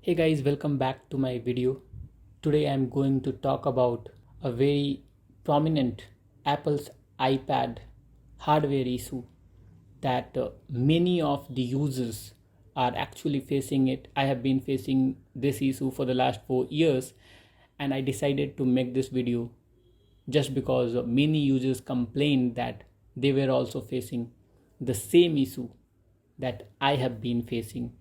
Hey guys, welcome back to my video. Today I'm going to talk about a very prominent Apple's iPad hardware issue that many of the users are actually facing it. I have been facing this issue for the last 4 years and I decided to make this video just because many users complained that they were also facing the same issue that I have been facing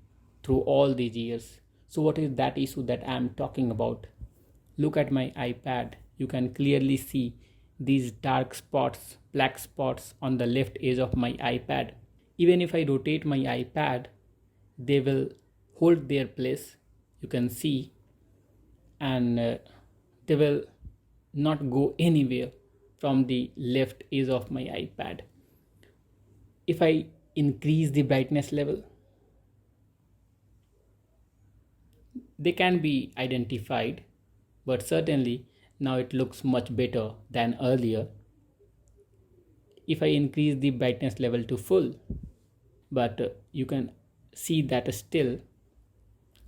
through all these years. So, what is that issue that I am talking about? Look at my iPad. You can clearly see these dark spots, black spots on the left edge of my iPad. Even if I rotate my iPad, they will hold their place. You can see, and they will not go anywhere from the left edge of my iPad. If I increase the brightness level, they can be identified, but certainly now it looks much better than earlier. If I increase the brightness level to full, but you can see that still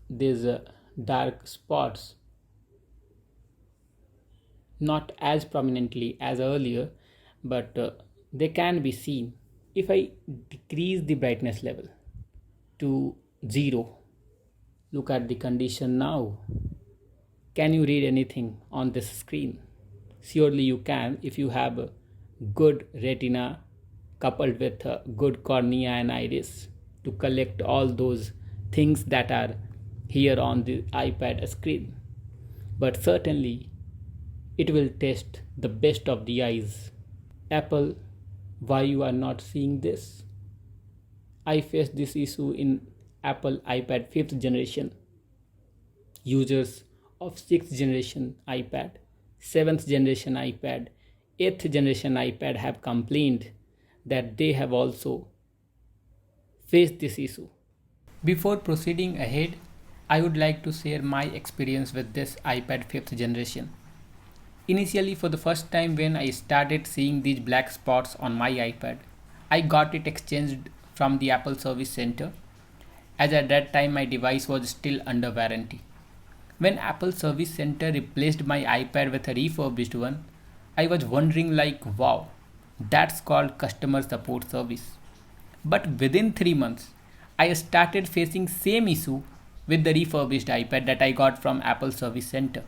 there's dark spots, not as prominently as earlier, but they can be seen. If I decrease the brightness level to 0, look at the condition now. Can you read anything on this screen? Surely you can if you have a good retina coupled with a good cornea and iris to collect all those things that are here on the iPad screen. But certainly it will test the best of the eyes. Apple, why you are not seeing this? I faced this issue in Apple iPad 5th generation. Users of 6th generation iPad, 7th generation iPad, 8th generation iPad have complained that they have also faced this issue. Before proceeding ahead, I would like to share my experience with this iPad 5th generation. Initially, for the first time when I started seeing these black spots on my iPad, I got it exchanged from the Apple Service Center, as at that time my device was still under warranty. When Apple Service Center replaced my iPad with a refurbished one, I was wondering like, wow, that's called customer support service. But within 3 months, I started facing same issue with the refurbished iPad that I got from Apple Service Center.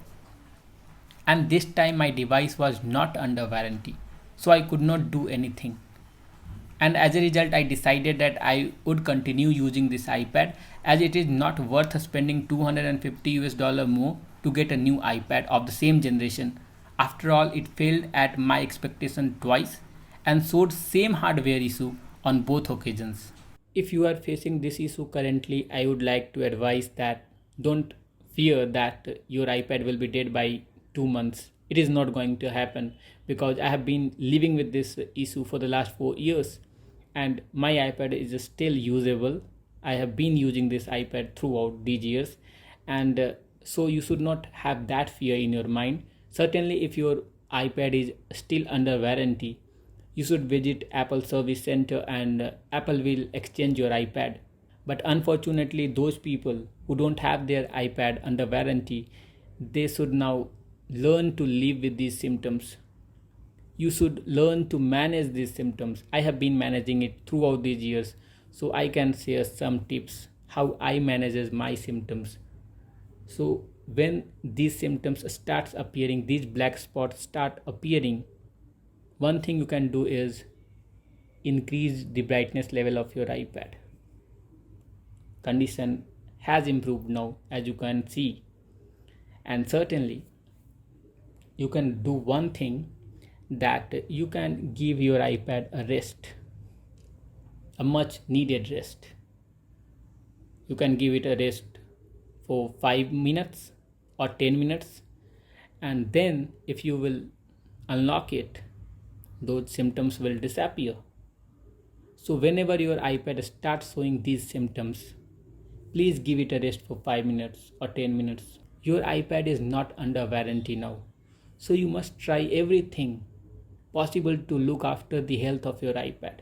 And this time my device was not under warranty, so I could not do anything. And as a result, I decided that I would continue using this iPad as it is not worth spending $250 more to get a new iPad of the same generation. After all, it failed at my expectation twice and showed same hardware issue on both occasions. If you are facing this issue currently, I would like to advise that don't fear that your iPad will be dead by 2 months. It is not going to happen because I have been living with this issue for the last 4 years and my iPad is still usable. I have been using this iPad throughout these years, and so you should not have that fear in your mind. Certainly, if your iPad is still under warranty, you should visit Apple Service Center and Apple will exchange your iPad. But unfortunately, those people who don't have their iPad under warranty, they should now learn to live with these symptoms. You should learn to manage these symptoms. I have been managing it throughout these years, so I can share some tips how I manages my symptoms. So when these symptoms starts appearing, these black spots start appearing, one thing you can do is increase the brightness level of your iPad. Condition has improved now, as you can see, and certainly you can do one thing, that you can give your iPad a rest, a much needed rest. You can give it a rest for 5 minutes or 10 minutes, and then if you will unlock it, those symptoms will disappear. So whenever your iPad starts showing these symptoms, please give it a rest for 5 minutes or 10 minutes. Your iPad is not under warranty now, so you must try everything possible to look after the health of your iPad.